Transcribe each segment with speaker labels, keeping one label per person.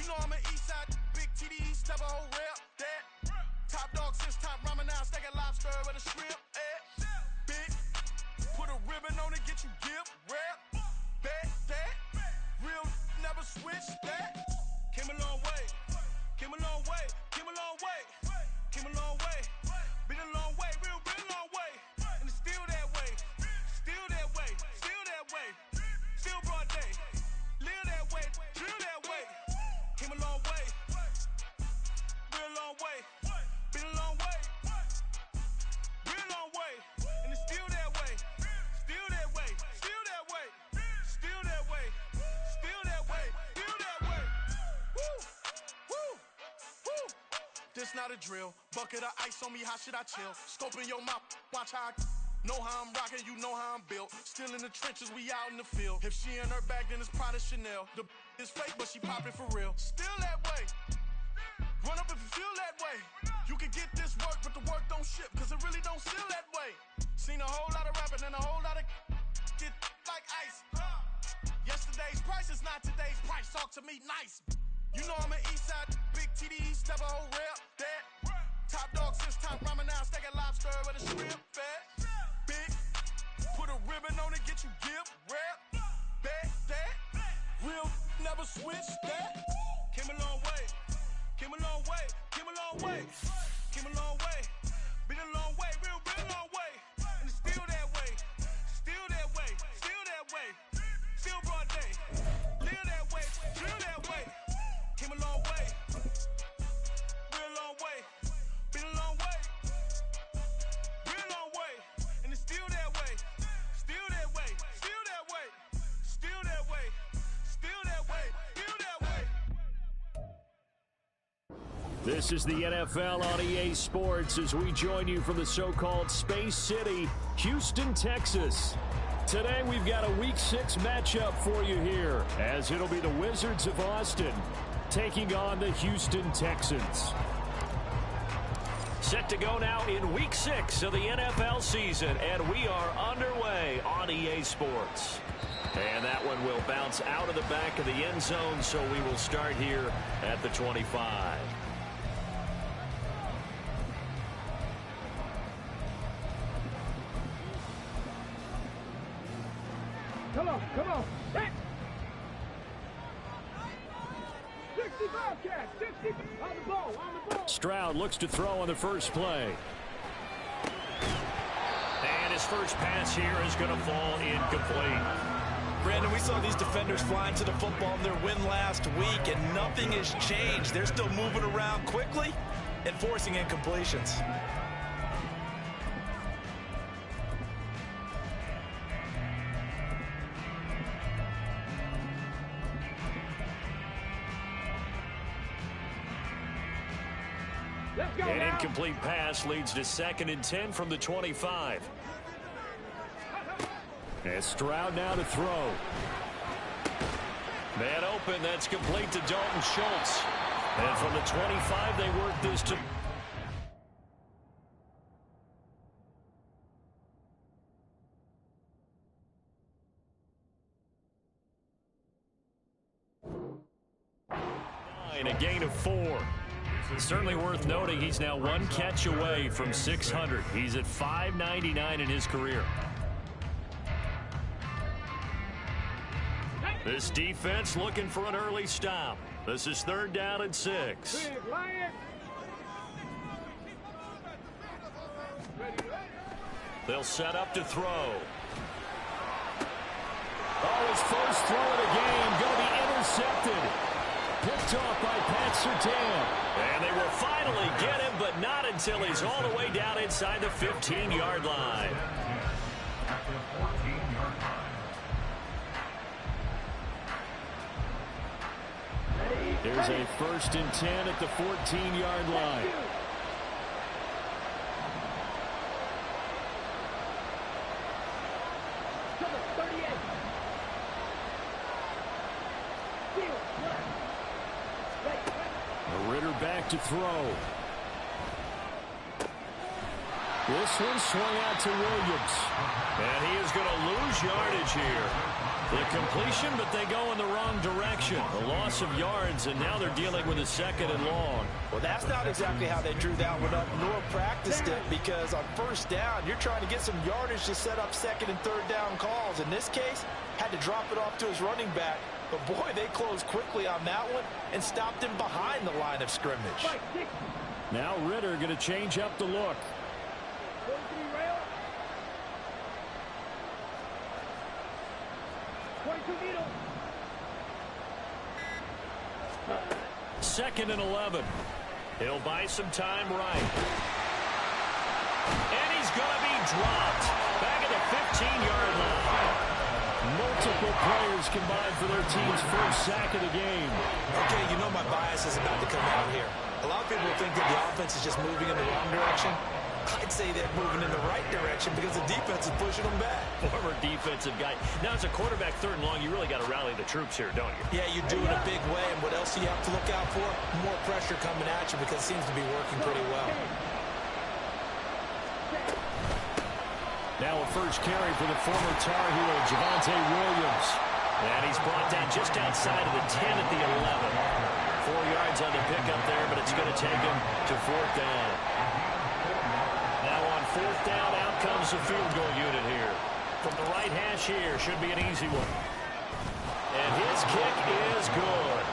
Speaker 1: You know I'm an east side, big TD, step a whole rep, that. Top dog since top ramen now, steak and lobster with a shrimp, big, put a ribbon on it, get you gift, rep, bet, that. Real never switch, that. Came a long way, came a long way, came a long way, came a long way. Been a long way, real long way. And it's still that way, still that way, still that way. Still broad day, live that way, drill that way. Came a long way, real long way. Been a long way, real long way. And it's still that way, still that way, still that way, still that way, still that way, still that way. Woo, woo, woo. This not a drill. Bucket of ice on me, how should I chill? Scope in your mouth, watch how I know how I'm rocking, you know how I'm built. Still in the trenches, we out in the field. If she in her bag, then it's Prada Chanel. The is fake, but she poppin' for real. Still that way. Run up if you feel that way. You can get this work, but the work don't ship, cause it really don't feel that way. Seen a whole lot of rapping and a whole lot of get like ice. Yesterday's price is not today's price. Talk to me nice. You know I'm an east side, big TD, step a whole rep, that. Top dog since top ramen now, steak and lobster with a shrimp, fat. Big, put a ribbon on it, get you gift, rep, bet, that. Real never switch, that. Came a long way, came a long way, came a long way, came a long way. Been a long way, real long way. And it's still that way, still that way, still that way. Still broad day, live that way, drill that way. Came a long way, real long way. Been a long way, real long way. And it's still that way, still that way, still that way, still that way, still that way, still that way.
Speaker 2: This is the NFL on EA Sports as we join you from the so-called Space City, Houston, Texas. Today we've got a Week 6 matchup for you here, as it'll be the Wizards of Austin taking on the Houston Texans. Set to go now in Week 6 of the NFL season, and we are underway on EA Sports. And that one will bounce out of the back of the end zone, so we will start here at the 25.
Speaker 3: Come on, come on. 65 catch, 60 on the ball, on the ball.
Speaker 2: Stroud looks to throw on the first play. And his first pass here is going to fall incomplete.
Speaker 4: Brandon, we saw these defenders flying to the football in their win last week, and nothing has changed. They're still moving around quickly and forcing incompletions.
Speaker 2: An incomplete pass leads to 2nd and 10 from the 25. And Stroud now to throw. Man open, that's complete to Dalton Schultz. And from the 25, they work this to... a gain of 4. Certainly worth noting he's now 1 catch away from 600. He's at 599 in his career. This defense looking for an early stop. This is 3rd down and 6. They'll set up to throw. Oh, his first throw of the game going to be intercepted. Picked off by Pat Surtain. And they will finally get him, but not until he's all the way down inside the 15-yard line. There's a 1st and 10 at the 14-yard line. Ritter back to throw. This one swung out to Williams. And he is going to lose yardage here. The completion, but they go in the wrong direction. A loss of yards, and now they're dealing with a 2nd and long.
Speaker 4: Well, that's not exactly how they drew that one up nor practiced it, because on 1st down, you're trying to get some yardage to set up 2nd and 3rd down calls. In this case, had to drop it off to his running back. But, boy, they closed quickly on that one and stopped him behind the line of scrimmage.
Speaker 2: Now Ritter going to change up the look. 2nd and 11. He'll buy some time right. And he's going to be dropped. Back at the 15-yard line. Multiple players combined for their team's first sack of the game.
Speaker 4: Okay, you know my bias is about to come out here. A lot of people think that the offense is just moving in the wrong direction. I'd say they're moving in the right direction because the defense is pushing them back.
Speaker 2: Former defensive guy. Now, as a quarterback 3rd and long, you really got to rally the troops here, don't you?
Speaker 4: Yeah, you do in a big way. And what else do you have to look out for? More pressure coming at you because it seems to be working pretty well.
Speaker 2: Now a first carry for the former Tar Heel, Javonte Williams. And he's brought down just outside of the 10 at the 11. 4 yards on the pickup there, but it's going to take him to 4th down. Now on 4th down, out comes the field goal unit here. From the right hash here, should be an easy one. And his kick is good.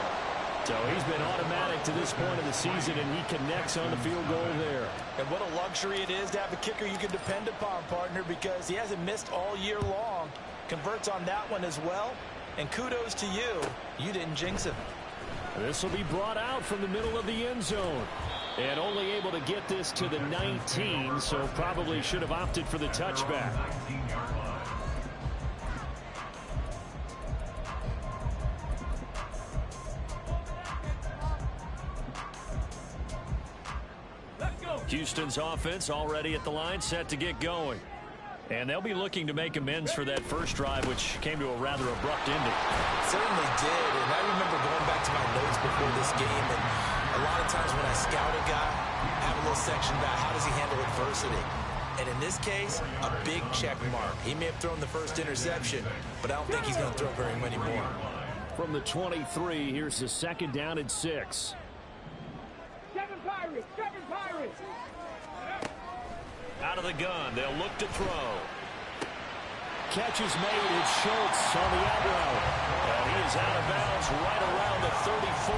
Speaker 2: So he's been automatic to this point of the season, and he connects on the field goal there.
Speaker 4: And what a luxury it is to have a kicker you can depend upon, partner, because he hasn't missed all year long. Converts on that one as well. And kudos to you. You didn't jinx him.
Speaker 2: This will be brought out from the middle of the end zone. And only able to get this to the 19, so probably should have opted for the touchback. Houston's offense already at the line, set to get going. And they'll be looking to make amends for that first drive, which came to a rather abrupt ending.
Speaker 4: Certainly did, and I remember going back to my notes before this game, and a lot of times when I scout a guy, I have a little section about how does he handle adversity. And in this case, a big check mark. He may have thrown the first interception, but I don't think he's going to throw very many more.
Speaker 2: From the 23, here's the 2nd down and 6.
Speaker 3: Seven Pirates!
Speaker 2: Out of the gun, they'll look to throw. Catch is made. It's Schultz on the out route. And he is out of bounds right around the 34.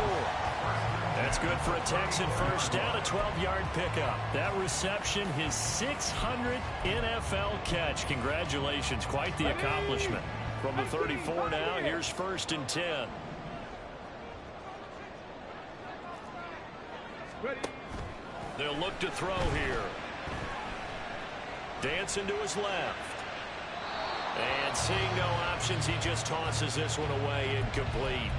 Speaker 2: That's good for a Texan first down, a 12-yard pickup. That reception, his 600th NFL catch. Congratulations. Quite the accomplishment. From the 34 now, here's 1st and 10. They'll look to throw here. Dancing to his left. And seeing no options, he just tosses this one away, incomplete.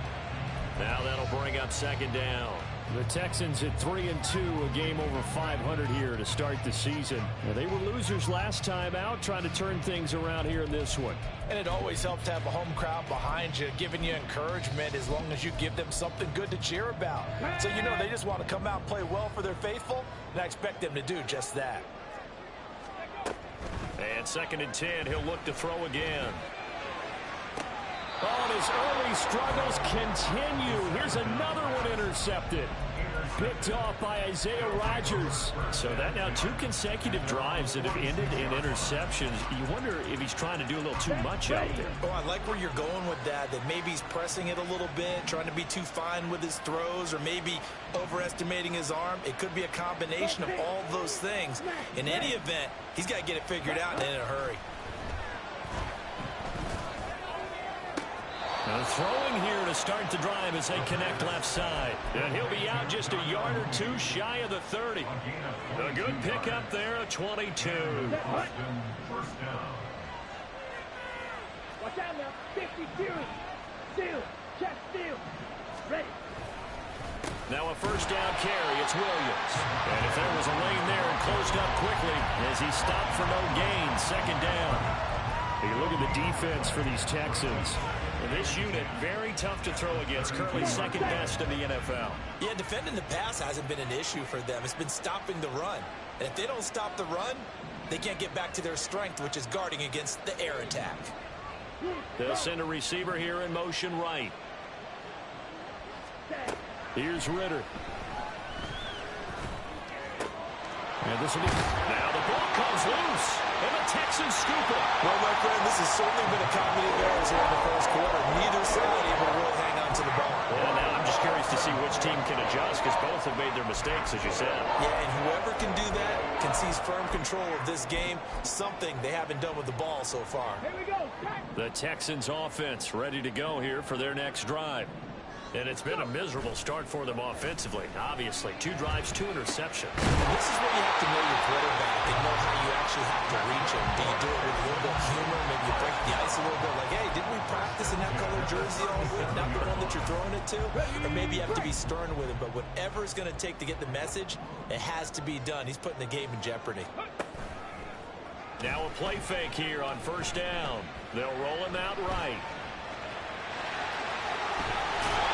Speaker 2: Now that'll bring up 2nd down. The Texans at 3-2, a game over 500 here to start the season. Now, they were losers last time out, trying to turn things around here in this one.
Speaker 4: And it always helps to have a home crowd behind you, giving you encouragement as long as you give them something good to cheer about. So you know they just want to come out and play well for their faithful, and I expect them to do just that.
Speaker 2: And 2nd and 10, he'll look to throw again. Oh, and his early struggles continue. Here's another one intercepted. Picked off by Isaiah Rodgers. So that now 2 consecutive drives that have ended in interceptions. You wonder if he's trying to do a little too much out there.
Speaker 4: Oh, I like where you're going with that maybe he's pressing it a little bit, trying to be too fine with his throws, or maybe overestimating his arm. It could be a combination of all those things. In any event, he's got to get it figured out and in a hurry.
Speaker 2: Now throwing here to start the drive as they connect left side. And he'll be out just a yard or 2 shy of the 30. A good pickup there, a 22.
Speaker 3: Watch out now. 50 steal. Check steal. Ready.
Speaker 2: Now a first down carry. It's Williams. And if there was a lane there, and closed up quickly as he stopped for no gain. 2nd down. You look at the defense for these Texans. This unit, very tough to throw against. Currently 2nd best in the NFL.
Speaker 4: Yeah, defending the pass hasn't been an issue for them. It's been stopping the run. And if they don't stop the run, they can't get back to their strength, which is guarding against the air attack.
Speaker 2: They'll send a receiver here in motion right. Here's Ritter. And this will be... Now the ball comes loose. And the Texans scoop it.
Speaker 4: Well, my friend, this has certainly been a comedy of errors here in the first quarter. Neither side able to really hang on to the ball.
Speaker 2: Well, now I'm just curious to see which team can adjust because both have made their mistakes, as you said.
Speaker 4: Yeah, and whoever can do that can seize firm control of this game, something they haven't done with the ball so far.
Speaker 3: Here we go.
Speaker 2: The Texans offense ready to go here for their next drive. And it's been a miserable start for them offensively. Obviously, 2 drives, 2 interceptions.
Speaker 4: This is where you have to know your quarterback and know how you actually have to reach him. Do you do it with a little bit of humor? Maybe you break the ice a little bit. Like, hey, didn't we practice in that color jersey all week? Not the one that you're throwing it to? Or maybe you have to be stern with him. But whatever it's going to take to get the message, it has to be done. He's putting the game in jeopardy.
Speaker 2: Now a play fake here on first down. They'll roll him out right.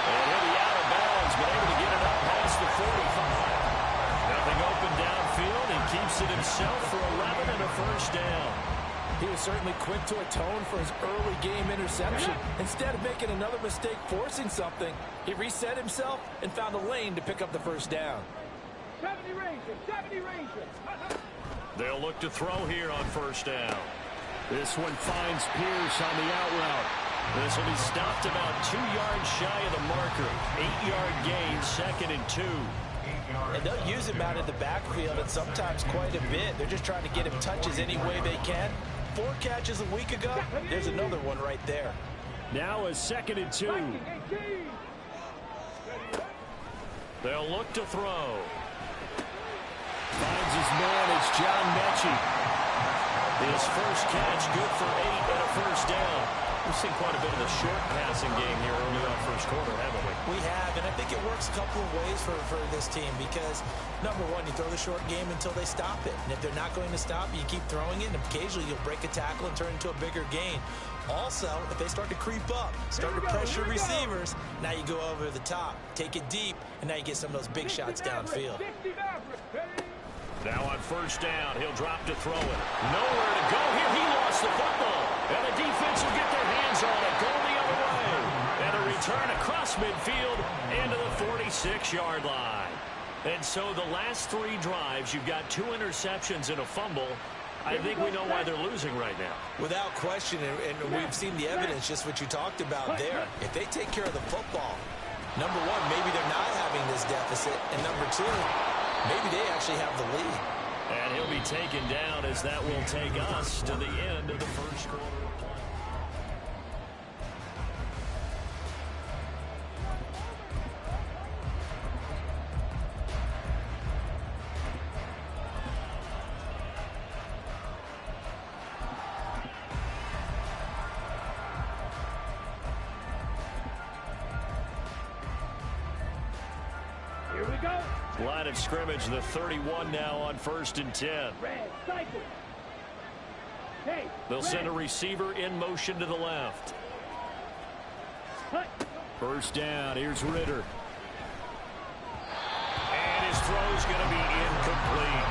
Speaker 2: And he'll be out of bounds, but able to get it up past the 45. Nothing open downfield. He keeps it himself for 11 and a first down.
Speaker 5: He was certainly quick to atone for his early game interception. Instead of making another mistake forcing something, he reset himself and found a lane to pick up the first down.
Speaker 3: 70 Rangers, 70 Rangers.
Speaker 2: They'll look to throw here on first down. This one finds Pierce on the out route. This will be stopped about 2 yards shy of the marker. 8-yard gain, 2nd and 2.
Speaker 4: And they'll use him out in the backfield and sometimes quite a bit. They're just trying to get him touches any way they can. 4 catches a week ago. There's another one right there.
Speaker 2: Now a 2nd and 2. They'll look to throw. Finds his man. It's John Mechie. His first catch, good for 8 and a first down. We've seen quite a bit of the short passing game here early on first quarter, haven't we?
Speaker 4: We have, and I think it works a couple of ways for this team because, number one, you throw the short game until they stop it. And if they're not going to stop, you keep throwing it, and occasionally you'll break a tackle and turn it into a bigger gain. Also, if they start to creep up, start to pressure receivers, now you go over the top, take it deep, and now you get some of those big shots downfield.
Speaker 2: Now on first down, he'll drop to throw it. Nowhere to go here. He lost the football. And the defense will get their hands on it. Go the other way. And a return across midfield into the 46-yard line. And so the last 3 drives, you've got 2 interceptions and a fumble. I think we know why they're losing right now.
Speaker 4: Without question, and we've seen the evidence, just what you talked about there. If they take care of the football, number one, maybe they're not having this deficit. And number 2, maybe they actually have the lead.
Speaker 2: And he'll be taken down as that will take us to the end of the first quarter of play.
Speaker 3: Here we go.
Speaker 2: Line of scrimmage, the 31 now on 1st and 10.
Speaker 3: Red, cycle. Hey,
Speaker 2: They'll send a receiver in motion to the left.
Speaker 3: cut.
Speaker 2: First down, here's Ritter. And his throw's going to be incomplete.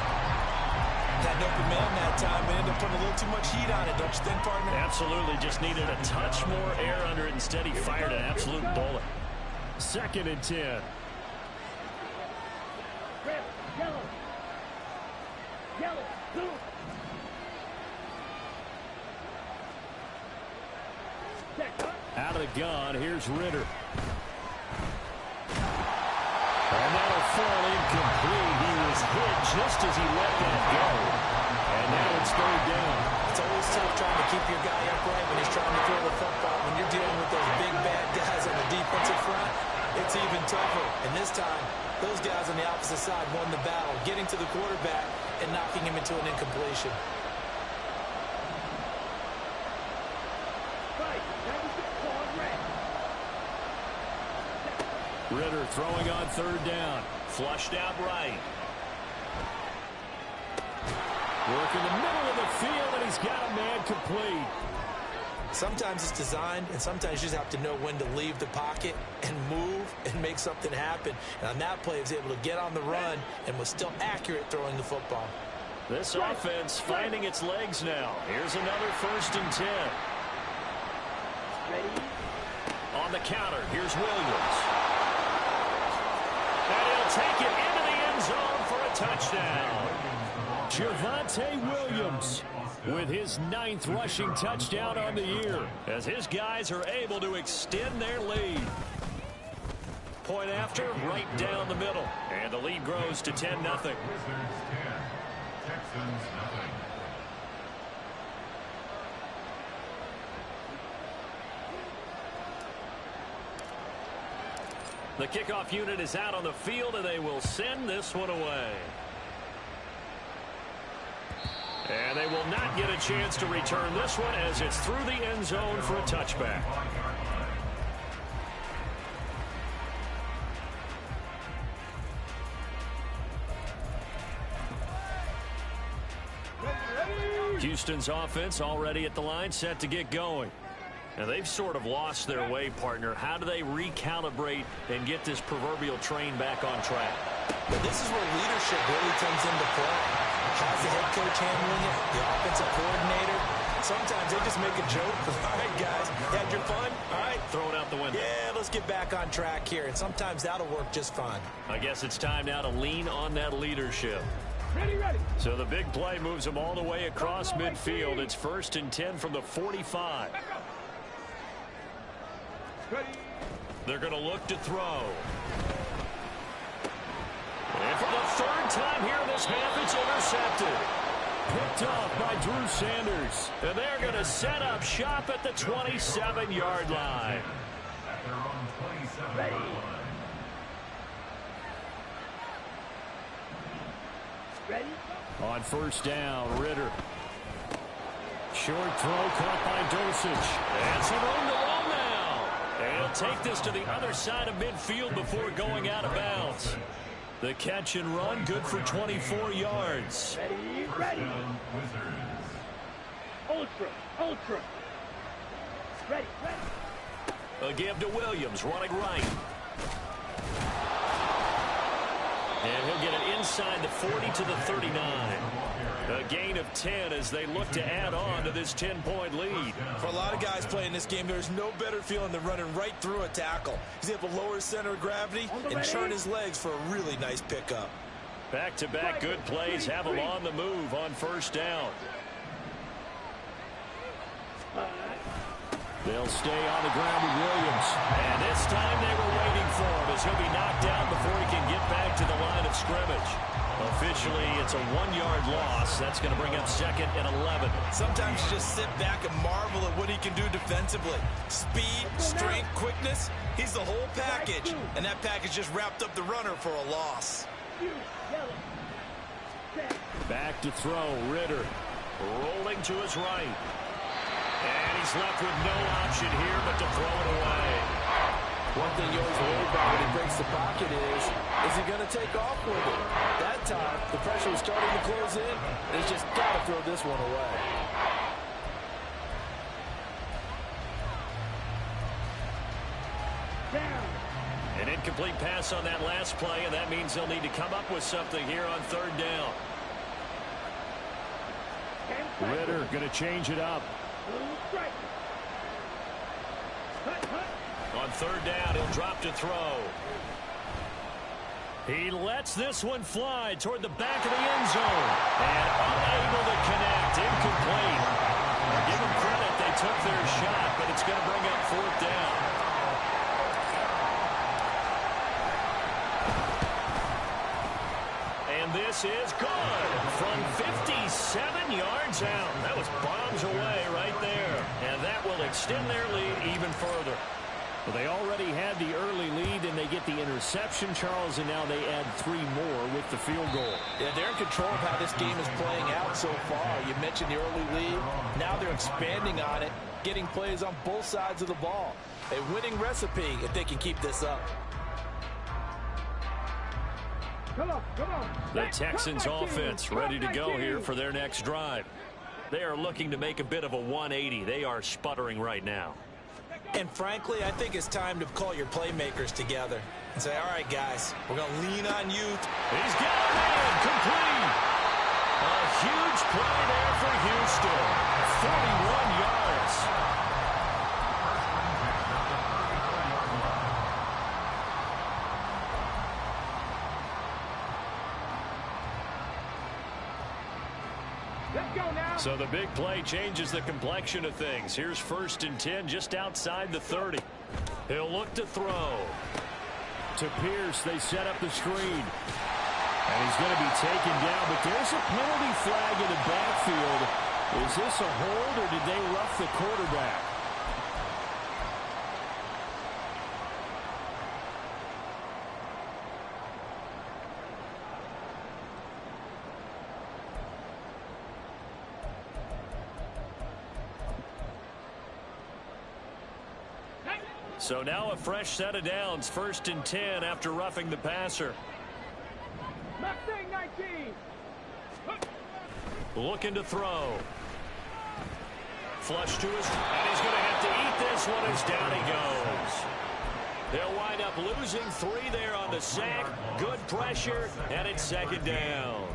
Speaker 4: That open man that time, they ended up putting a little too much heat on it, don't you think, partner?
Speaker 2: Absolutely, just needed a touch more air under it. Instead, he fired an absolute bullet. 2nd and 10.
Speaker 3: Red, yellow. Yellow, blue. Check, cut.
Speaker 2: Out of the gun, here's Ritter. And that'll fall incomplete. He was hit just as he let that go. And now it's 3rd down.
Speaker 4: It's always tough trying to keep your guy upright when he's trying to throw the football. When you're dealing with those big, bad guys on the defensive front, it's even tougher. And this time, those guys on the opposite side won the battle, getting to the quarterback and knocking him into an incompletion.
Speaker 3: Right, 96 on red.
Speaker 2: Ritter throwing on 3rd down. Flushed out right. Work in the middle of the field, and he's got a man complete.
Speaker 4: Sometimes it's designed, and sometimes you just have to know when to leave the pocket and move and make something happen. And on that play, he was able to get on the run and was still accurate throwing the football.
Speaker 2: This offense finding its legs now. Here's another 1st and 10. on the counter. Here's Williams. And he'll take it into the end zone for a touchdown. Javonte Williams with his 9th rushing touchdown on the year as his guys are able to extend their lead. Point after, right down the middle. And the lead grows to 10-0. The kickoff unit is out on the field, and they will send this one away. And they will not get a chance to return this one as it's through the end zone for a touchback. Houston's offense already at the line, set to get going. Now, they've sort of lost their way, partner. How do they recalibrate and get this proverbial train back on track?
Speaker 4: But this is where leadership really comes into play. How's the head coach handling it? The offensive coordinator? Sometimes they just make a joke. All right, guys, had your fun? All right.
Speaker 2: Throw it out the window.
Speaker 4: Yeah, let's get back on track here. And sometimes that'll work just fine.
Speaker 2: I guess it's time now to lean on that leadership.
Speaker 3: Ready.
Speaker 2: So the big play moves them all the way across midfield. It's 1st and 10 from the 45. They're going to look to throw. And for the 3rd time here in this half, it's intercepted. Picked off by Drew Sanders. And they're going to set up shop at the 27-yard line.
Speaker 3: Ready. Ready.
Speaker 2: On 1st down, Ritter. Short throw caught by Dosage. And some room to roll now. And he'll take this to the other side of midfield before going out of bounds. The catch and run, good for 24 yards.
Speaker 3: Ready. Ultra. Ready.
Speaker 2: A give to Williams, running right. And he'll get it inside the 40 to the 39. A gain of 10 as they look to add on to this 10-point lead.
Speaker 4: For a lot of guys playing this game, there's no better feeling than running right through a tackle. He's able to lower his center of gravity and churn his legs for a really nice pickup.
Speaker 2: Back-to-back good plays have them on the move on 1st down. They'll stay on the ground with Williams. And this time they were waiting for him as he'll be knocked down before he can get back to the line of scrimmage. Officially, it's a 1-yard loss. That's going to bring up 2nd and 11.
Speaker 4: Sometimes you just sit back and marvel at what he can do defensively. Speed, strength, quickness. He's the whole package. And that package just wrapped up the runner for a loss.
Speaker 2: Back to throw, Ritter. Rolling to his right. And he's left with no option here but to throw it away.
Speaker 5: One thing you always worry about when he breaks the pocket is he going to take off with it? That time, the pressure was starting to close in, and he's just got to throw this one away.
Speaker 3: Down.
Speaker 2: An incomplete pass on that last play, and that means they'll need to come up with something here on 3rd down. Ritter going to change it up.
Speaker 3: Strike. Cut.
Speaker 2: On 3rd down, he'll drop to throw. He lets this one fly toward the back of the end zone. And unable to connect. Incomplete. Give them credit. They took their shot, but it's going to bring up 4th down. And this is good from 57 yards out. That was bombs away right there. And that will extend their lead even further. Well, they already had the early lead, and they get the interception, Charles, and now they add 3 more with the field goal.
Speaker 5: Yeah, they're in control of how this game is playing out so far. You mentioned the early lead. Now they're expanding on it, getting plays on both sides of the ball. A winning recipe if they can keep this up.
Speaker 3: Come on.
Speaker 2: The Texans offense ready to go here for their next drive. They are looking to make a bit of a 180. They are sputtering right now.
Speaker 4: And frankly, I think it's time to call your playmakers together and say, all right, guys, we're going to lean on you.
Speaker 2: He's got a man complete. A huge play there for Houston. 41 yards.
Speaker 3: Let's go now.
Speaker 2: So the big play changes the complexion of things. Here's 1st and 10 just outside the 30. He'll look to throw. To Pierce, they set up the screen. And he's going to be taken down, but there's a penalty flag in the backfield. Is this a hold, or did they rough the quarterback? So now a fresh set of downs, 1st and 10 after roughing the passer.
Speaker 3: Mustang 19.
Speaker 2: Looking to throw. Flush to his, and he's going to have to eat this one as down he goes. They'll wind up losing 3 there on the sack. Good pressure, and it's 2nd down.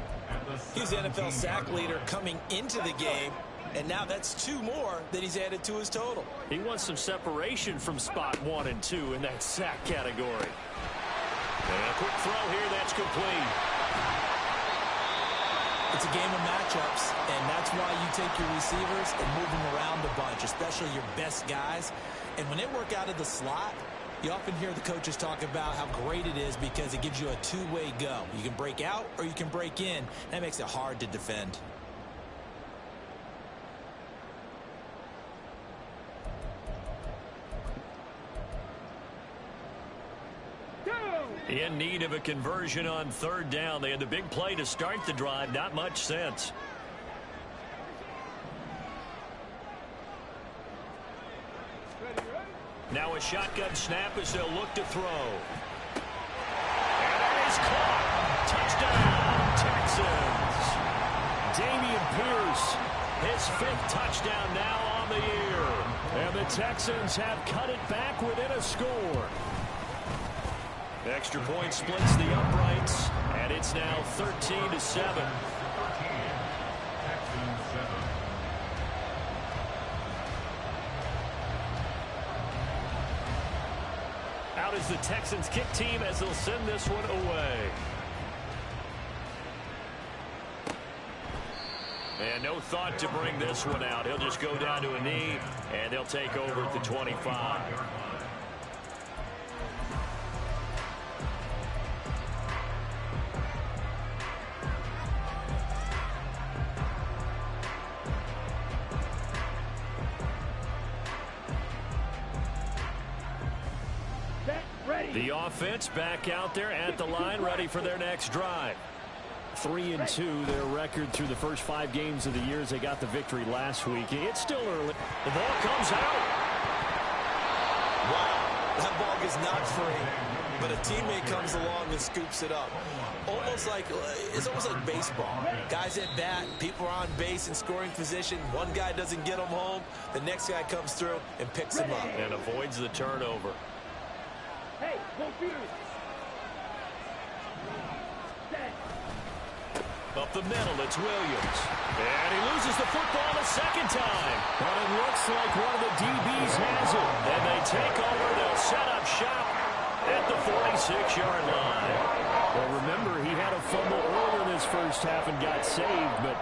Speaker 4: He's the NFL sack leader coming into the game, and now that's 2 more that he's added to his total.
Speaker 2: He wants some separation from spot 1 and 2 in that sack category. And a quick throw here, that's complete.
Speaker 4: It's a game of matchups, and that's why you take your receivers and move them around a bunch, especially your best guys. And when they work out of the slot, you often hear the coaches talk about how great it is because it gives you a 2-way go. You can break out or you can break in. That makes it hard to defend.
Speaker 2: In need of a conversion on 3rd down. They had the big play to start the drive. Not much sense. Now a shotgun snap as they'll look to throw. And that is caught. Touchdown, Texans. Dameon Pierce, his 5th touchdown now on the year. And the Texans have cut it back within a score. Extra point splits the uprights, and it's now 13-7. Out is the Texans kick team as they'll send this one away. And no thought to bring this one out. He'll just go down to a knee, and they'll take over at the 25. The offense back out there at the line, ready for their next drive. 3-2, their record through the first 5 games of the year as they got the victory last week. It's still early. The ball comes out.
Speaker 4: Wow, that ball is not free, but a teammate comes along and scoops it up. It's almost like baseball. Guys at bat, people are on base in scoring position. One guy doesn't get them home. The next guy comes through and picks him up.
Speaker 2: And avoids the turnover.
Speaker 3: Hey, go Peters.
Speaker 2: Up the middle, it's Williams. And he loses the football the 2nd time. But it looks like one of the DBs has it. And they take over. They'll set up shop at the 46-yard line. Well, remember, he had a fumble earlier in this first half and got saved, but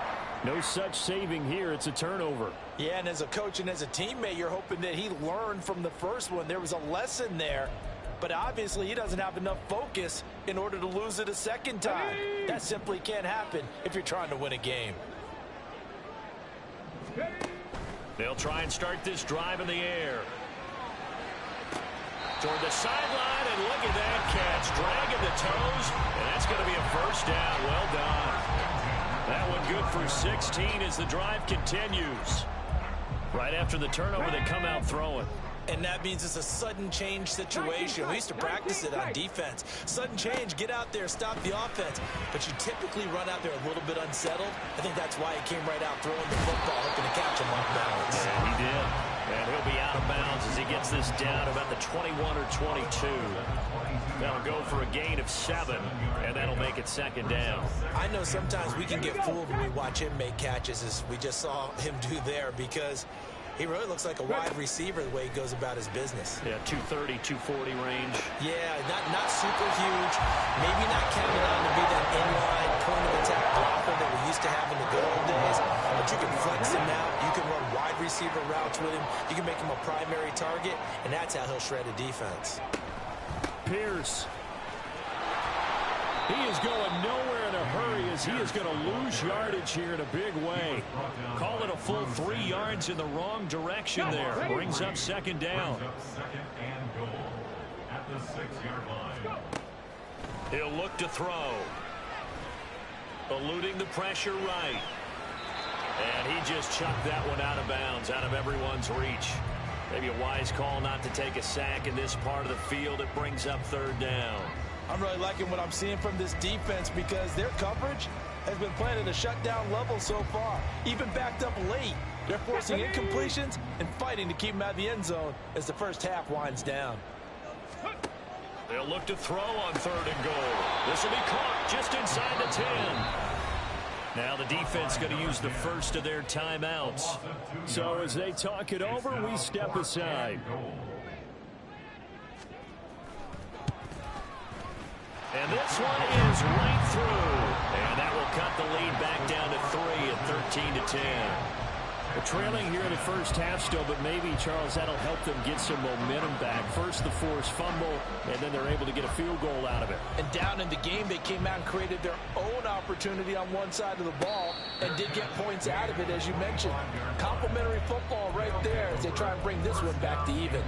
Speaker 2: no such saving here. It's a turnover.
Speaker 5: Yeah, and as a coach and as a teammate, you're hoping that he learned from the first one. There was a lesson there. But obviously he doesn't have enough focus in order to lose it a 2nd time. That simply can't happen if you're trying to win a game.
Speaker 2: They'll try and start this drive in the air. Toward the sideline, and look at that catch. Dragging the toes, and that's going to be a 1st down. Well done. That one good for 16 as the drive continues. Right after the turnover, they come out throwing.
Speaker 4: And that means it's a sudden change situation. We used to practice it on defense. Sudden change, get out there, stop the offense. But you typically run out there a little bit unsettled. I think that's why he came right out throwing the football, hoping to catch him off balance.
Speaker 2: Yeah, he did. And he'll be out of bounds as he gets this down about the 21 or 22. That'll go for a gain of 7, and that'll make it 2nd down.
Speaker 4: I know sometimes we can get fooled when we watch him make catches, as we just saw him do there, because He really looks like a wide receiver the way he goes about his business.
Speaker 2: Yeah, 230, 240 range.
Speaker 4: Yeah, not super huge. Maybe not counting on to be that inline point-of-attack blocker that we used to have in the good old days. But you can flex him out. You can run wide receiver routes with him. You can make him a primary target, and that's how he'll shred a defense.
Speaker 2: Pierce. He is going nowhere in a hurry as he is going to lose yardage here in a big way. Call it a full 3 yards in the wrong direction there. Brings up second down. He'll look to throw. Eluding the pressure right. And he just chucked that one out of bounds, out of everyone's reach. Maybe a wise call not to take a sack in this part of the field. It brings up third down.
Speaker 5: I'm really liking what I'm seeing from this defense because their coverage has been playing at a shutdown level so far. Even backed up late, they're forcing incompletions and fighting to keep them out of the end zone as the first half winds down.
Speaker 2: They'll look to throw on third and goal. This will be caught just inside the 10. Now the defense going to use the first of their timeouts. So as they talk it over, we step aside. And this one is right through. And that will cut the lead back down to 3 at 13-10. They're trailing here in the first half still, but maybe, Charles, that'll help them get some momentum back. First the forced fumble, and then they're able to get a field goal out of it.
Speaker 5: And down in the game, they came out and created their own opportunity on one side of the ball and did get points out of it, as you mentioned. Complimentary football right there as they try and bring this one back to even.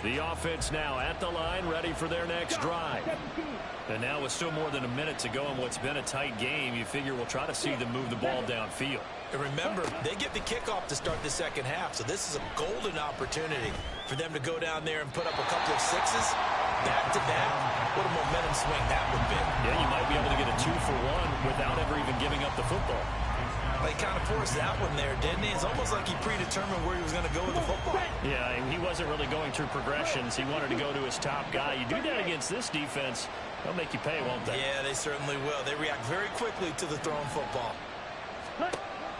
Speaker 2: The offense now at the line, ready for their next drive. And now with still more than a minute to go in what's been a tight game, you figure we'll try to see them move the ball downfield.
Speaker 4: And remember, they get the kickoff to start the second half, so this is a golden opportunity for them to go down there and put up a couple of sixes back-to-back. What a momentum swing that would be.
Speaker 2: Yeah, you might be able to get a 2-for-1 without ever even giving up the football.
Speaker 4: He kind of forced that one there, didn't he? It's almost like he predetermined where he was going to go with the football.
Speaker 2: Yeah, he wasn't really going through progressions. He wanted to go to his top guy. You do that against this defense, they'll make you pay, won't they?
Speaker 4: Yeah, they certainly will. They react very quickly to the thrown football.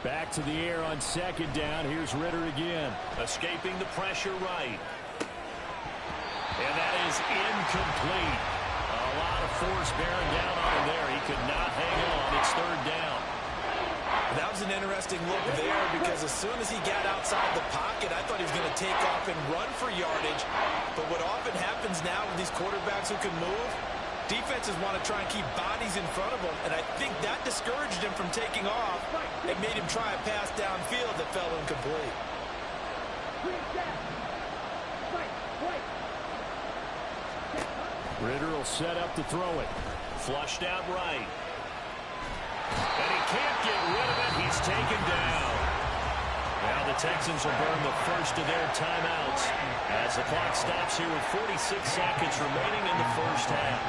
Speaker 2: Back to the air on second down. Here's Ritter again. Escaping the pressure right. And that is incomplete. A lot of force bearing down on him there. He could not hang on. It's third down.
Speaker 4: That was an interesting look there because as soon as he got outside the pocket, I thought he was going to take off and run for yardage. But what often happens now with these quarterbacks who can move, defenses want to try and keep bodies in front of them, and I think that discouraged him from taking off. It made him try a pass downfield that fell incomplete.
Speaker 2: Ritter will set up to throw it. Flushed out right. And he can't get rid of it. He's taken down. Now the Texans will burn the first of their timeouts as the clock stops here with 46 seconds remaining in the first half.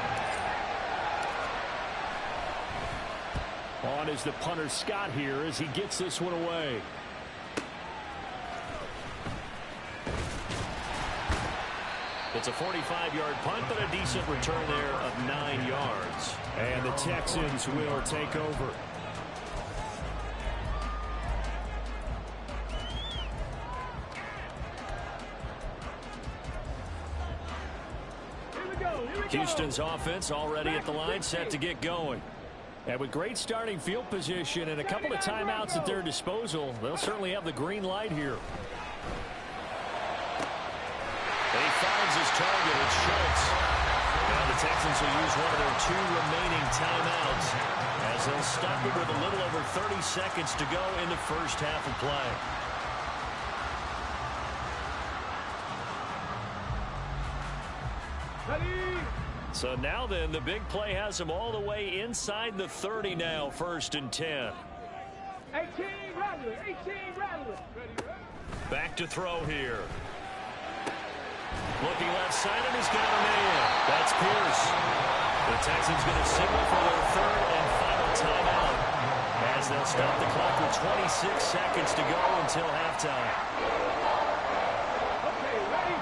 Speaker 2: On is the punter Scott here as he gets this one away. It's a 45-yard punt, but a decent return there of 9 yards. And the Texans will take over. Houston's offense already at the line, set to get going. And with great starting field position and a couple of timeouts at their disposal, they'll certainly have the green light here. And he finds his target. It's Schultz. Now the Texans will use one of their 2 remaining timeouts as they'll stop it with a little over 30 seconds to go in the first half of play. So now then, the big play has them all the way inside the 30 now, 1st and 10.
Speaker 3: 18 Rattler, 18 Rattler.
Speaker 2: Back to throw here. Looking left side, and he's got a man. That's Pierce. The Texans going to signal for their 3rd and final timeout as As they'll stop the clock with 26 seconds to go until halftime.
Speaker 3: Okay, ready?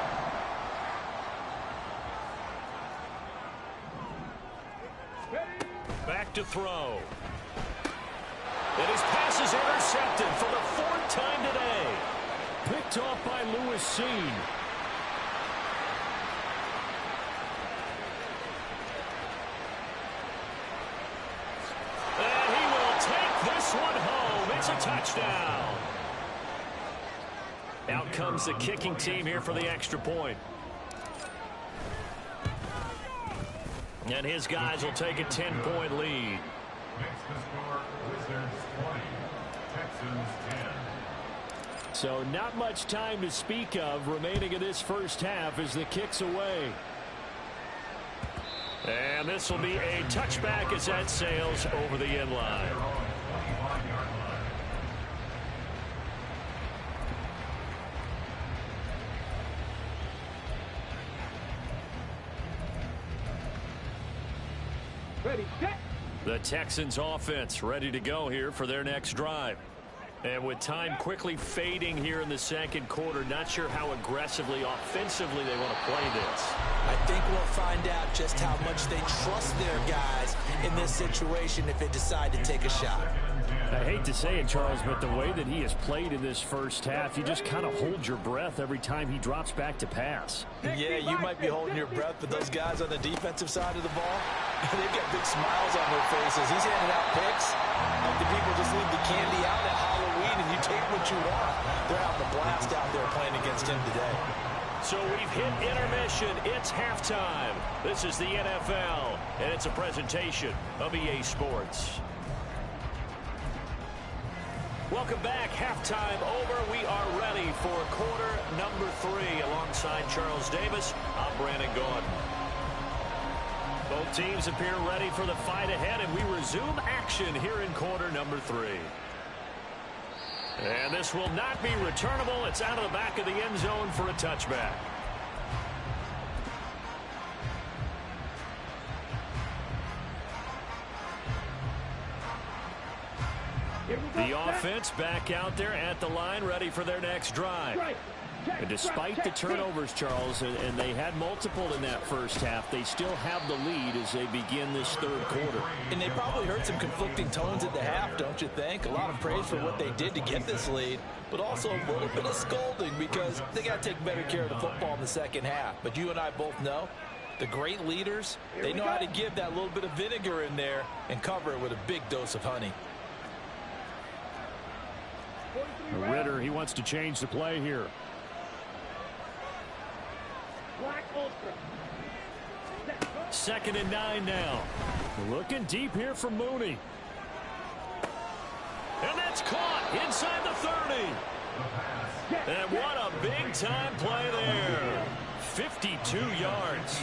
Speaker 3: Ready?
Speaker 2: Back to throw. And his pass is intercepted for the 4th time today. Picked off by Lewis Seen. And he will take this one home. It's a touchdown. Out comes the kicking team here for the extra point. And his guys will take a 10-point lead.
Speaker 6: Makes the score Wizards 20, Texans 10.
Speaker 2: So not much time to speak of remaining in this first half as the kick's away. And this will be a touchback as that sails over the end line.
Speaker 3: Ready, set.
Speaker 2: The Texans offense ready to go here for their next drive. And with time quickly fading here in the second quarter, not sure how aggressively, offensively they want to play this.
Speaker 5: I think we'll find out just how much they trust their guys in this situation if they decide to take a shot.
Speaker 2: I hate to say it, Charles, but the way that he has played in this first half, you just kind of hold your breath every time he drops back to pass.
Speaker 5: Yeah, you might be holding your breath, but those guys on the defensive side of the ball, they've got big smiles on their faces. He's handing out picks like the people just leave the candy out at Halloween and you take what you want. They're having a blast out there playing against him today.
Speaker 2: So we've hit intermission. It's halftime. This is the NFL, and it's a presentation of EA Sports. Welcome back. Halftime over. We are ready for quarter number 3. Alongside Charles Davis, I'm Brandon Gordon. Both teams appear ready for the fight ahead, and we resume action here in quarter number 3. And this will not be returnable. It's out of the back of the end zone for a touchback. The offense back out there at the line, ready for their next drive. And despite the turnovers, Charles, and they had multiple in that first half, they still have the lead as they begin this third quarter.
Speaker 5: And they probably heard some conflicting tones at the half, don't you think? A lot of praise for what they did to get this lead, but also a little bit of scolding because they got to take better care of the football in the second half. But you and I both know the great leaders, they know how to give that little bit of vinegar in there and cover it with a big dose of honey.
Speaker 2: Ritter, he wants to change the play here. Second and 9 now. Looking deep here for Mooney. And that's caught inside the 30. And what a big-time play there. 52 yards.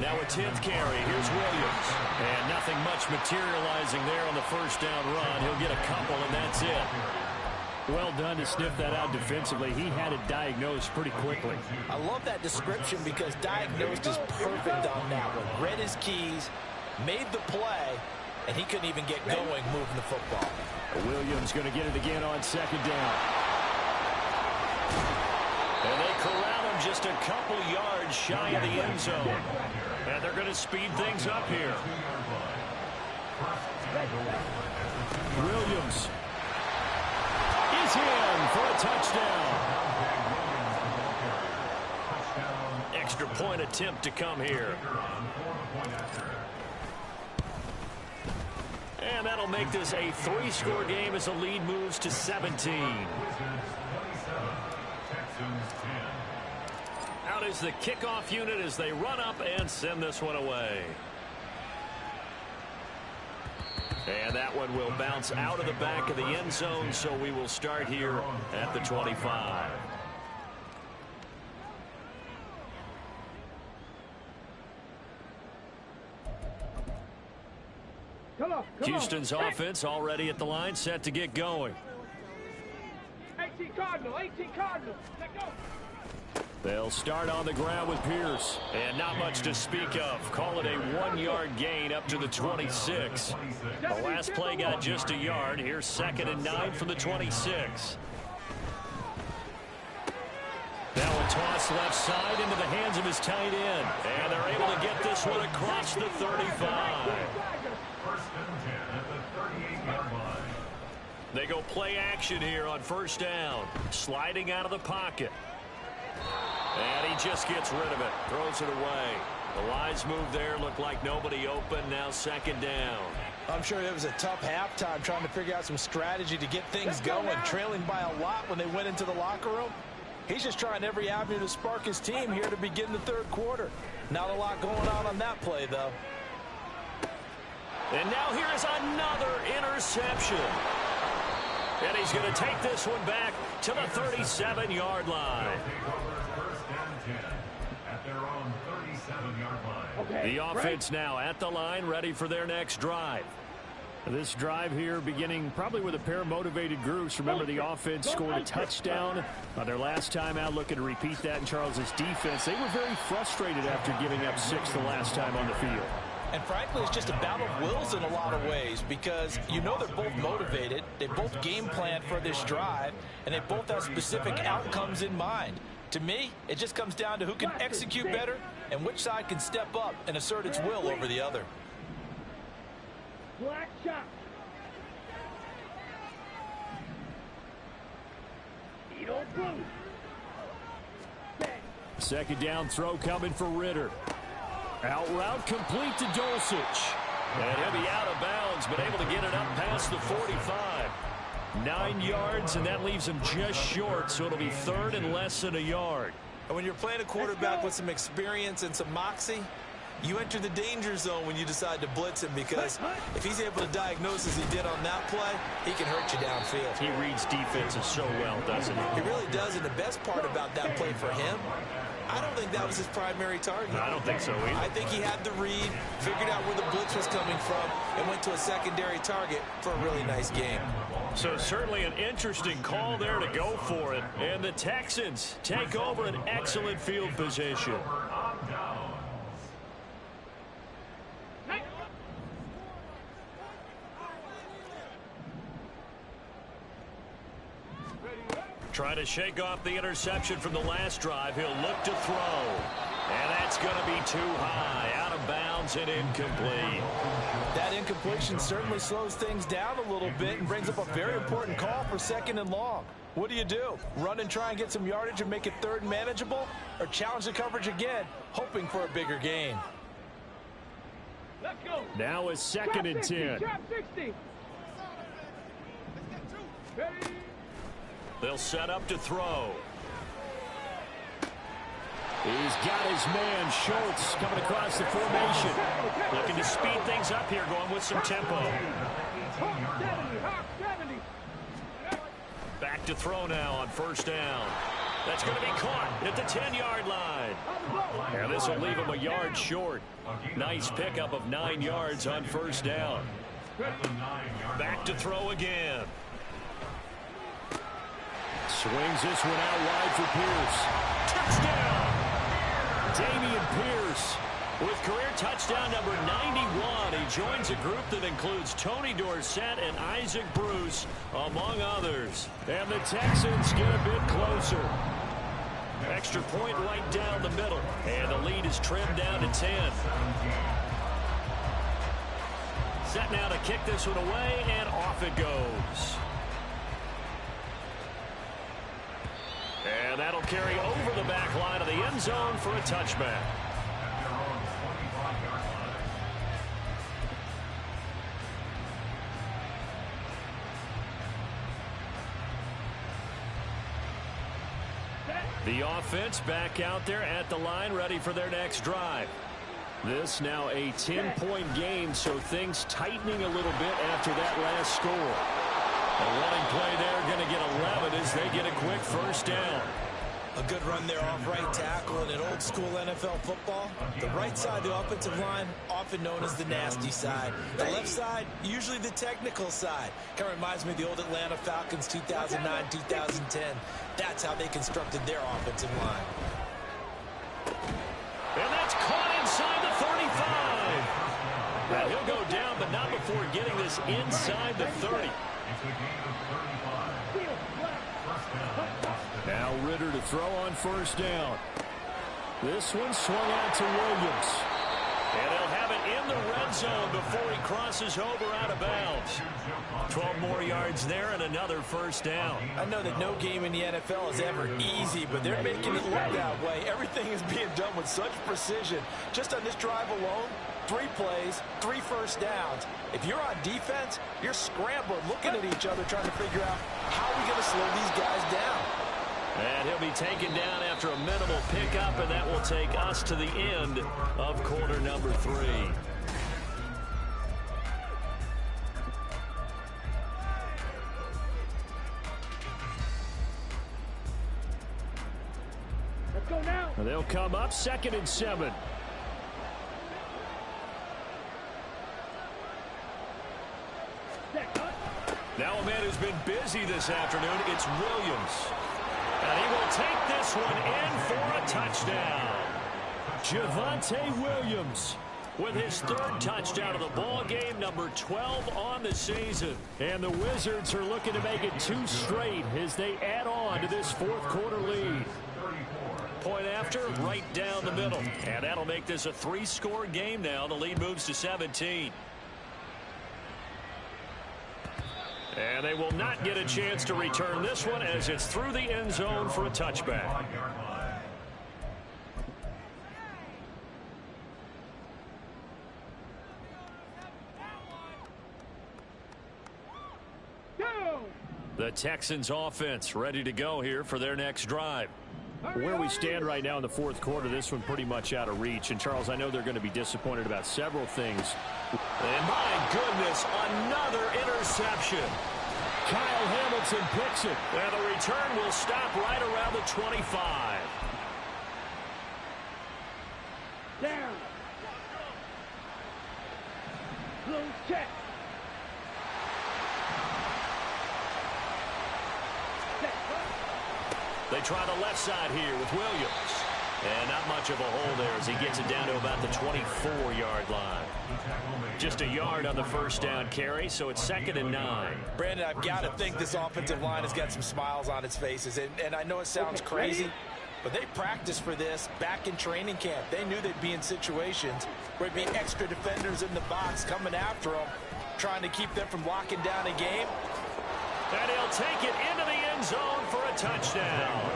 Speaker 2: Now a 10th carry. Here's Williams. And nothing much materializing there on the first down run. He'll get a couple, and that's it. Well done to sniff that out defensively. He had it diagnosed pretty quickly.
Speaker 5: I love that description because diagnosed is perfect on that one. Read his keys, made the play, and he couldn't even get going moving the football.
Speaker 2: Williams going to get it again on second down. And they corral him just a couple yards shy of the end zone. And they're going to speed things up here. Williams is in for a touchdown. Extra point attempt to come here. And that'll make this a 3-score game as the lead moves to 17. Out is the kickoff unit as they run up and send this one away. And that one will bounce out of the back of the end zone, so we will start here at the 25. Houston's offense already at the line, set to get going.
Speaker 3: 18 Cardinal, 18 Cardinal. Let go.
Speaker 2: They'll start on the ground with Pierce. And not much to speak of. Call it a 1-yard gain up to the 26. The last play got just a yard. Here's 2nd and 9 from the 26. Now a toss left side into the hands of his tight end. And they're able to get this one across the 35.
Speaker 6: 1st and 10 at the 38-yard line.
Speaker 2: They go play action here on 1st down. Sliding out of the pocket. And he just gets rid of it. Throws it away. The wise move there. Looked like nobody open. Now 2nd down.
Speaker 5: I'm sure it was a tough halftime trying to figure out some strategy to get things going. Trailing by a lot when they went into the locker room. He's just trying every avenue to spark his team here to begin the 3rd quarter. Not a lot going on that play, though.
Speaker 2: And now here is another interception. And he's going to take this one back to the 37-yard line.
Speaker 6: Take over 1st and 10 at their own 37-yard line.
Speaker 2: The offense now at the line, ready for their next drive. This drive here beginning probably with a pair of motivated groups. Remember, the offense scored a touchdown on their last time out, looking to repeat that in Charles's defense. They were very frustrated after giving up 6 the last time on the field.
Speaker 5: And frankly, it's just a battle of wills in a lot of ways because you know they're both motivated. They both game plan for this drive, and they both have specific outcomes in mind. To me, it just comes down to who can execute better and which side can step up and assert its will over the other.
Speaker 3: Black shot. You don't move.
Speaker 2: 2nd down throw coming for Ritter. Out route complete to Dulcich. And he'll be out of bounds, but able to get it up past the 45. 9 yards, and that leaves him just short, so it'll be 3rd and less than a yard.
Speaker 4: And when you're playing a quarterback with some experience and some moxie, you enter the danger zone when you decide to blitz him, because if he's able to diagnose as he did on that play, he can hurt you downfield.
Speaker 2: He reads defenses so well, doesn't he?
Speaker 4: He really does, and the best part about that play for him, I don't think that was his primary target.
Speaker 2: I don't think so either.
Speaker 4: I think he had the read, figured out where the blitz was coming from, and went to a secondary target for a really nice game.
Speaker 2: So certainly an interesting call there to go for it. And the Texans take over an excellent field position. Trying to shake off the interception from the last drive. He'll look to throw. And that's going to be too high. Out of bounds and incomplete.
Speaker 5: That incompletion certainly slows things down a little bit and brings up a very important call for 2nd and long. What do? Run and try and get some yardage and make it 3rd and manageable? Or challenge the coverage again, hoping for a bigger gain?
Speaker 3: Let's go.
Speaker 2: Now is 2nd and 10.
Speaker 3: Trap 60. Ready.
Speaker 2: They'll set up to throw. He's got his man, Schultz, coming across the formation. Looking to speed things up here, going with some tempo. Back to throw now on 1st down. That's going to be caught at the 10-yard line. And this will leave him a yard short. Nice pickup of 9 yards on 1st down. Back to throw again. Swings this one out wide for Pierce. Touchdown! Damian Pierce with career touchdown number 91. He joins a group that includes Tony Dorsett and Isaac Bruce, among others. And the Texans get a bit closer. Extra point right down the middle. And the lead is trimmed down to 10. Set now to kick this one away, and off it goes. And that'll carry over the back line of the end zone for a touchback. The offense back out there at the line, ready for their next drive. This now a 10-point game, so things tightening a little bit after that last score. A running play there, going to get 11 as they get a quick 1st down.
Speaker 4: A good run there off right tackle, and in old school NFL football, the right side of the offensive line, often known as the nasty side. The left side, usually the technical side. Kind of reminds me of the old Atlanta Falcons 2009-2010. That's how they constructed their offensive line.
Speaker 2: is inside the 30.
Speaker 6: It's a gain of 35. First down, Boston.
Speaker 2: Now Ritter to throw on first down. This one swung out to Williams. And he'll have it in the red zone before he crosses over out of bounds. 12 more yards there and another first down.
Speaker 5: I know that no game in the NFL is ever easy, but they're making it look that way. Everything is being done with such precision. Just on this drive alone, 3 plays, 3 first downs. If you're on defense, you're scrambling, looking at each other, trying to figure out how are we going to slow these guys down.
Speaker 2: And he'll be taken down after a minimal pickup, and that will take us to the end of quarter number 3.
Speaker 3: Let's go now.
Speaker 2: They'll come up 2nd and 7. Now a man who's been busy this afternoon, it's Williams. And he will take this one in for a touchdown. Javonte Williams with his 3rd touchdown of the ball game, number 12 on the season. And the Wizards are looking to make it 2 straight as they add on to this 4th quarter lead. Point after, right down the middle. And that'll make this a 3-score game now. The lead moves to 17. And they will not get a chance to return this one as it's through the end zone for a touchback. The Texans offense ready to go here for their next drive. Where we stand right now in the 4th quarter, this one pretty much out of reach. And, Charles, I know they're going to be disappointed about several things. And, my goodness, another interception. Kyle Hamilton picks it. And the return will stop right around the 25.
Speaker 3: Down. Close check.
Speaker 2: They try the left side here with Williams. And not much of a hole there as he gets it down to about the 24-yard line. Just a yard on the first down carry, so it's 2nd and 9.
Speaker 5: Brandon, I've got to think this offensive line has got some smiles on its faces. And I know it sounds crazy, but they practiced for this back in training camp. They knew they'd be in situations where there'd be extra defenders in the box coming after them, trying to keep them from locking down a game.
Speaker 2: And he'll take it into the end zone for a touchdown.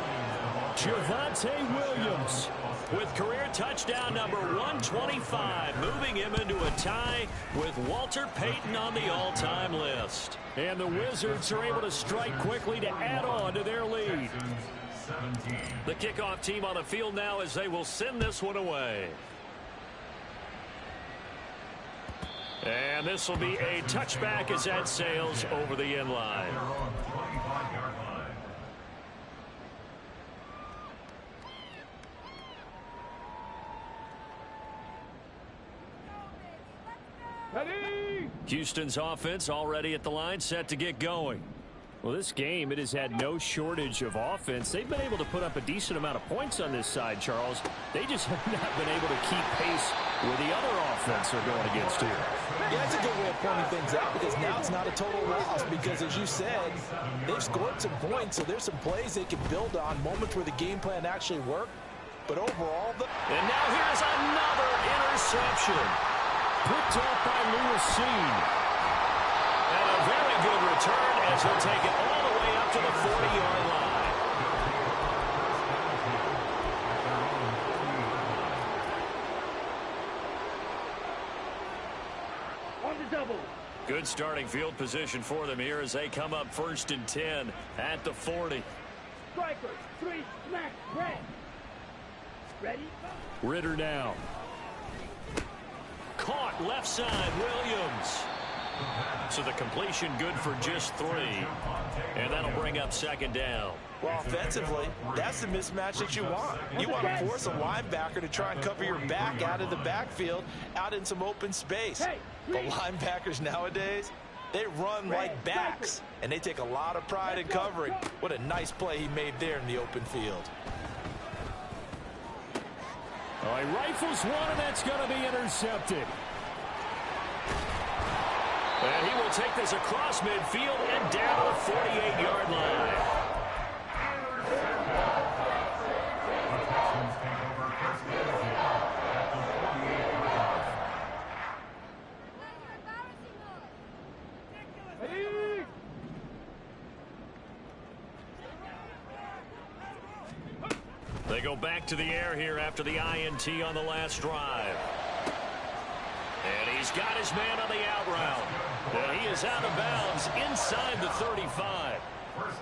Speaker 2: Javonte Williams with career touchdown number 125, moving him into a tie with Walter Payton on the all-time list. And the Wizards are able to strike quickly to add on to their lead. The kickoff team on the field now as they will send this one away. And this will be a touchback as that sails over the end line.
Speaker 3: Ready?
Speaker 2: Houston's offense already at the line, set to get going. Well, this game, it has had no shortage of offense. They've been able to put up a decent amount of points on this side, Charles. They just have not been able to keep pace with the other offense they're going against here.
Speaker 5: Yeah, that's a good way of pointing things out because now it's not a total loss because, as you said, they've scored some points, so there's some plays they can build on, moments where the game plan actually worked. But overall,
Speaker 2: And now here's another interception. Picked up by Lewis Seen. And a very good return as he'll take it all the way up to the 40-yard line.
Speaker 3: On the double.
Speaker 2: Good starting field position for them here as they come up 1st and 10 at the 40.
Speaker 3: Striker. 3. Smack. Red. Ready?
Speaker 2: Ritter now. Caught left side, Williams. So the completion good for just 3. And that'll bring up 2nd down.
Speaker 5: well, offensively, that's the mismatch that you want. You want to force a linebacker to try and cover your back out of the backfield, out in some open space. But linebackers nowadays, they run like backs, and they take a lot of pride in covering. What a nice play he made there in the open field.
Speaker 2: All right, rifles one, and that's going to be intercepted. And he will take this across midfield and down to the 48-yard line.
Speaker 6: The Texans take over first and 10 at the 48-yard line.
Speaker 3: Ready?
Speaker 2: They go back to the air here after the INT on the last drive. And he's got his man on the out route. And he is out of bounds inside the 35.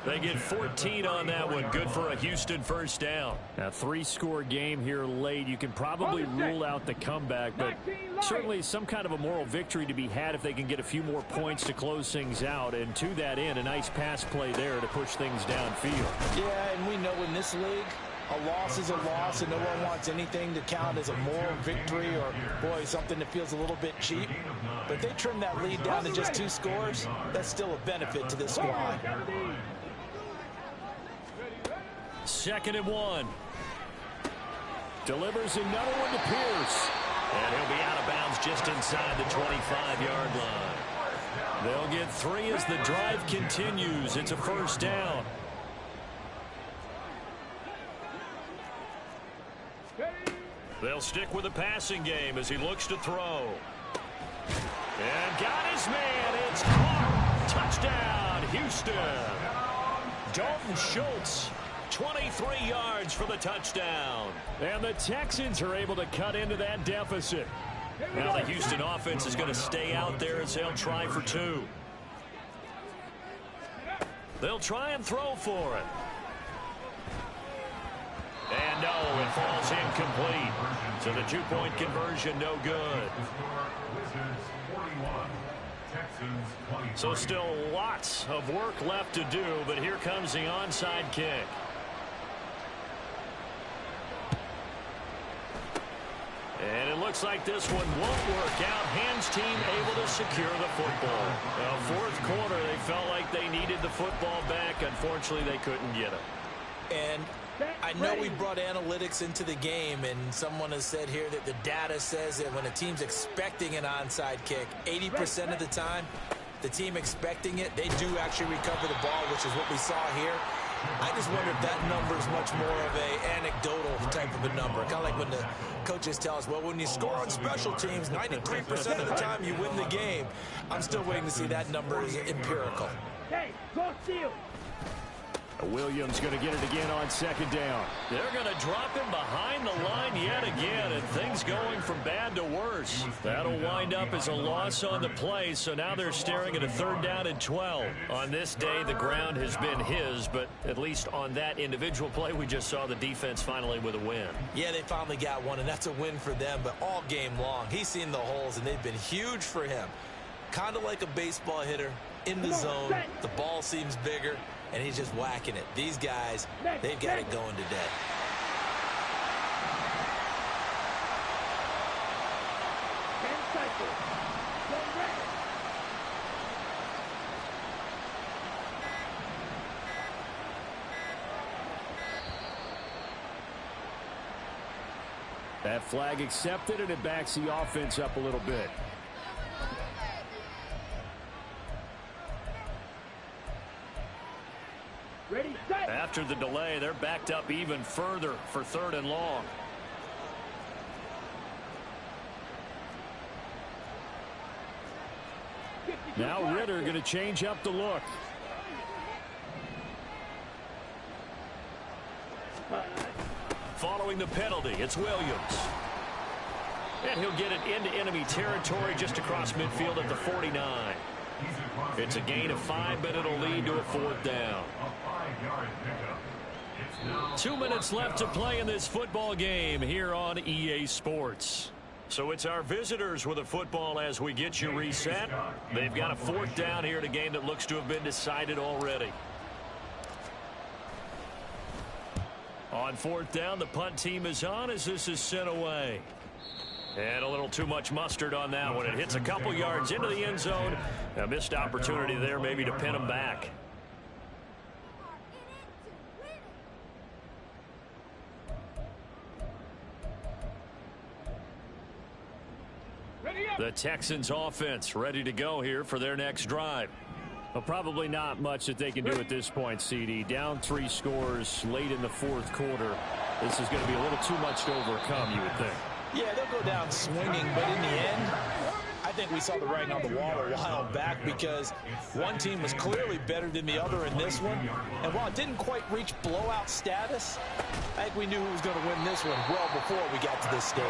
Speaker 2: They get 14 on that one. Good for a Houston first down. A three-score game here late. You can probably rule out the comeback, but certainly some kind of a moral victory to be had if they can get a few more points to close things out. And to that end, a nice pass play there to push things downfield.
Speaker 5: Yeah, and we know in this league, a loss is a loss, and no one wants anything to count as a moral victory or, boy, something that feels a little bit cheap. But if they trim that lead down to just 2 scores, that's still a benefit to this squad.
Speaker 2: 2nd and 1. Delivers another one to Pierce. And he'll be out of bounds just inside the 25-yard line. They'll get 3 as the drive continues. It's a first down. They'll stick with the passing game as he looks to throw. And got his man. It's caught. Touchdown, Houston. Dalton Schultz, 23 yards for the touchdown. And the Texans are able to cut into that deficit. Now the Houston offense is going to stay out there as they'll try for 2. They'll try and throw for it. And no, it falls incomplete. So the 2-point conversion, no good. So still lots of work left to do, but here comes the onside kick. And it looks like this one won't work out. Hands team able to secure the football. Now, 4th quarter, they felt like they needed the football back. Unfortunately, they couldn't get it.
Speaker 5: And I know we brought analytics into the game, and someone has said here that the data says that when a team's expecting an onside kick, 80% of the time, the team expecting it, they do actually recover the ball, which is what we saw here. I just wonder if that number is much more of a anecdotal type of a number. Kind of like when the coaches tell us, well, when you score on special teams, 93% of the time you win the game. I'm still waiting to see that number is empirical.
Speaker 3: Hey, go steal.
Speaker 2: Williams going to get it again on 2nd down. They're going to drop him behind the line yet again, and things going from bad to worse. That'll wind up as a loss on the play, so now they're staring at a 3rd down and 12. On this day, the ground has been his, but at least on that individual play, we just saw the defense finally with a win.
Speaker 5: Yeah, they finally got one, and that's a win for them, but all game long, he's seen the holes, and they've been huge for him. Kind of like a baseball hitter in the zone. The ball seems bigger, and he's just whacking it. These guys, they've got it going today.
Speaker 2: That flag accepted, and it backs the offense up a little bit.
Speaker 3: Ready, set.
Speaker 2: After the delay, they're backed up even further for 3rd and long. Now Ritter going to change up the look. Following the penalty, it's Williams. And he'll get it into enemy territory just across midfield at the 49. It's a gain of 5, but it'll lead to a 4th down. 2 minutes left to play in this football game here on EA Sports. So it's our visitors with a football as we get you reset. They've got a 4th down here in a game that looks to have been decided already. On 4th down, the punt team is on as this is sent away. And a little too much mustard on that one. It hits a couple yards into the end zone. A missed opportunity there maybe to pin them back. The Texans offense ready to go here for their next drive. Well, probably not much that they can do at this point, CD. Down 3 scores late in the fourth quarter. This is going to be a little too much to overcome, you would think.
Speaker 5: Yeah, they'll go down swinging, but in the end, I think we saw the writing on the wall a while back because one team was clearly better than the other in this one. And while it didn't quite reach blowout status, I think we knew who was going to win this one well before we got to this stage.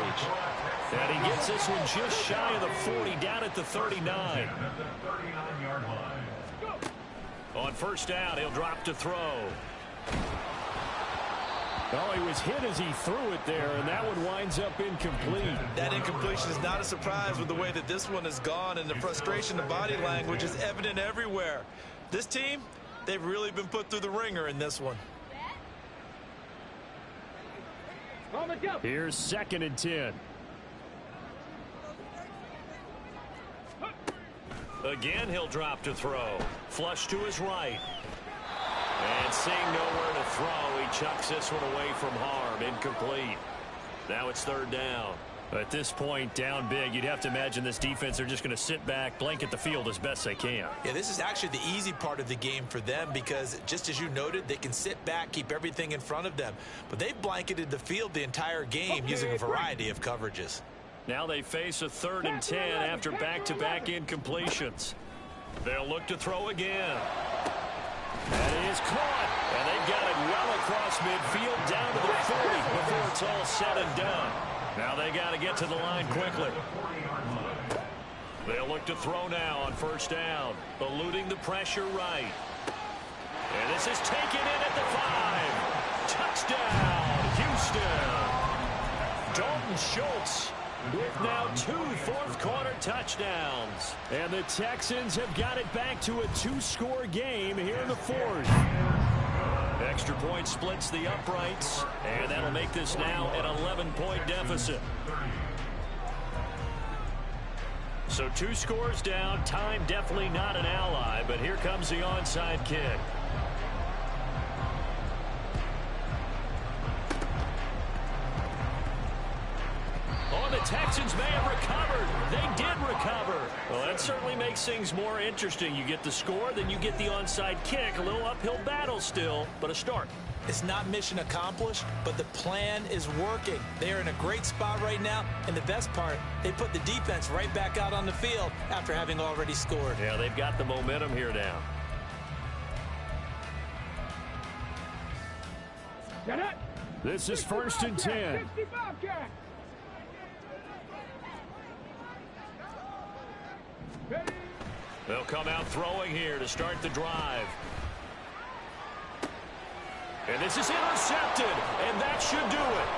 Speaker 2: And he gets this one just shy of the 40, down at the 39. On first down, he'll drop to throw. Oh, he was hit as he threw it there, and that one winds up incomplete.
Speaker 5: That incompletion is not a surprise with the way that this one has gone, and the frustration of body language is evident everywhere. This team, they've really been put through the ringer in this one.
Speaker 2: Here's 2nd and 10. Again, he'll drop to throw. Flush to his right. And seeing nowhere to throw, he chucks this one away from harm. Incomplete. Now it's 3rd down. At this point, down big, you'd have to imagine this defense are just going to sit back, blanket the field as best they can.
Speaker 5: Yeah, this is actually the easy part of the game for them because, just as you noted, they can sit back, keep everything in front of them. But they've blanketed the field the entire game using a variety of coverages.
Speaker 2: Now they face a 3rd and 10 after back-to-back incompletions. They'll look to throw again. That is caught, and they've got it well across midfield down to the 40 before it's all said and done. Now they got to get to the line quickly. They'll look to throw now on first down, eluding the pressure right. And this is taken in at the 5. Touchdown, Houston. Dalton Schultz with now 2 fourth-quarter touchdowns. And the Texans have got it back to a 2-score game here in the 4th. Extra point splits the uprights, and that'll make this now an 11-point deficit. So 2 scores down, time definitely not an ally, but here comes the onside kick. The Texans may have recovered. They did recover. Well, that certainly makes things more interesting. You get the score, then you get the onside kick. A little uphill battle still, but a start.
Speaker 5: It's not mission accomplished, but the plan is working. They are in a great spot right now, and the best part, they put the defense right back out on the field after having already scored.
Speaker 2: Yeah, they've got the momentum here now. This is 1st and 10. They'll come out throwing here to start the drive. And this is intercepted, and that should do it.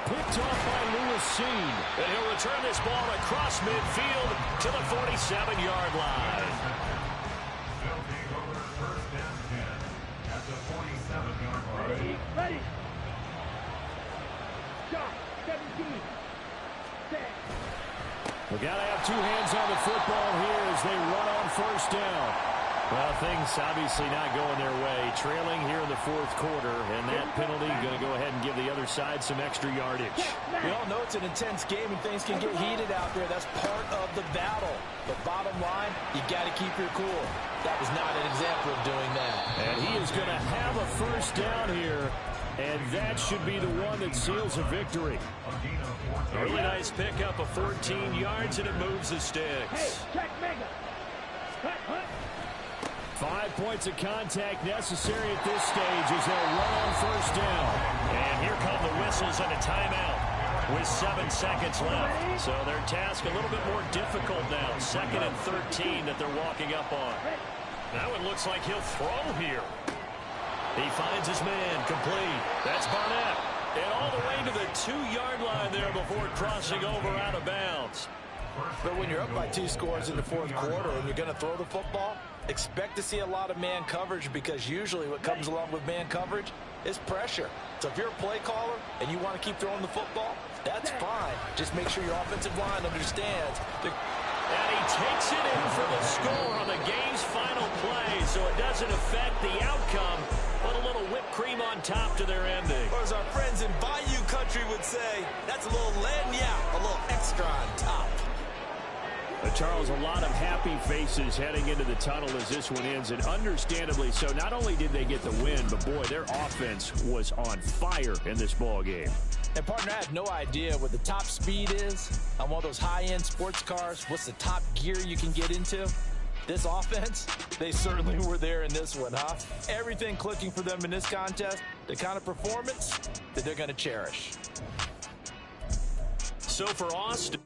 Speaker 2: Picked off by Lewis Seen. And he'll return this ball across midfield to the 47-yard line.
Speaker 6: They'll take over 1st and 10 at the 47-yard line.
Speaker 3: Ready. Shot. 17. Set.
Speaker 2: We got to have 2 hands on the football here as they run on first down. Well, things obviously not going their way. Trailing here in the 4th quarter, and that penalty going to go ahead and give the other side some extra yardage.
Speaker 5: We all know it's an intense game and things can get heated out there. That's part of the battle. But bottom line, you got to keep your cool. That was not an example of doing that.
Speaker 2: And he is going to have a first down here, and that should be the one that seals a victory. Really nice pickup of 14 yards, and it moves the sticks.
Speaker 3: Hey, check mega. Hut, hut.
Speaker 2: 5 points of contact necessary at this stage as they'll run on first down. And here come the whistles and a timeout with 7 seconds left. So their task a little bit more difficult now. 2nd and 13 that they're walking up on. That one looks like he'll throw here. He finds his man, complete. That's Barnett. And all the way to the 2-yard line there before crossing over out of bounds.
Speaker 5: But when you're up by 2 scores in the 4th quarter and you're going to throw the football, expect to see a lot of man coverage because usually what comes along with man coverage is pressure. So if you're a play caller and you want to keep throwing the football, that's fine. Just make sure your offensive line understands.
Speaker 2: And he takes it in for the score on the game's final play, so it doesn't affect the outcome, but a little whipped cream on top to their ending.
Speaker 5: Or as our friends in Bayou Country would say, that's a little lagniappe, a little extra on top.
Speaker 2: Charles, a lot of happy faces heading into the tunnel as this one ends, and understandably so. Not only did they get the win, but boy, their offense was on fire in this ball game.
Speaker 5: And partner, I have no idea what the top speed is on one of those high-end sports cars. What's the top gear you can get into? This offense, they certainly were there in this one, huh? Everything clicking for them in this contest, the kind of performance that they're going to cherish.
Speaker 2: So for Austin.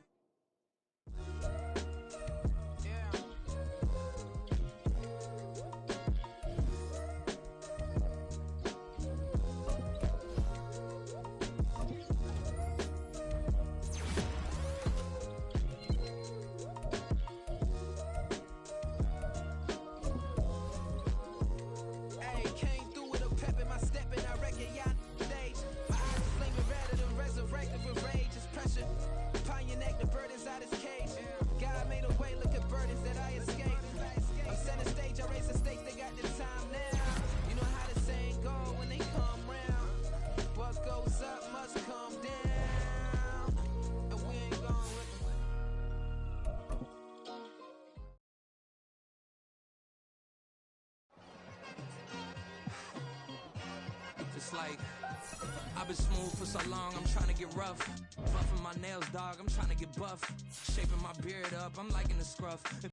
Speaker 7: Like, I've been smooth for so long, I'm trying to get rough. Buffing my nails, dog, I'm trying to get buff. Shaping my beard up, I'm liking the scruff.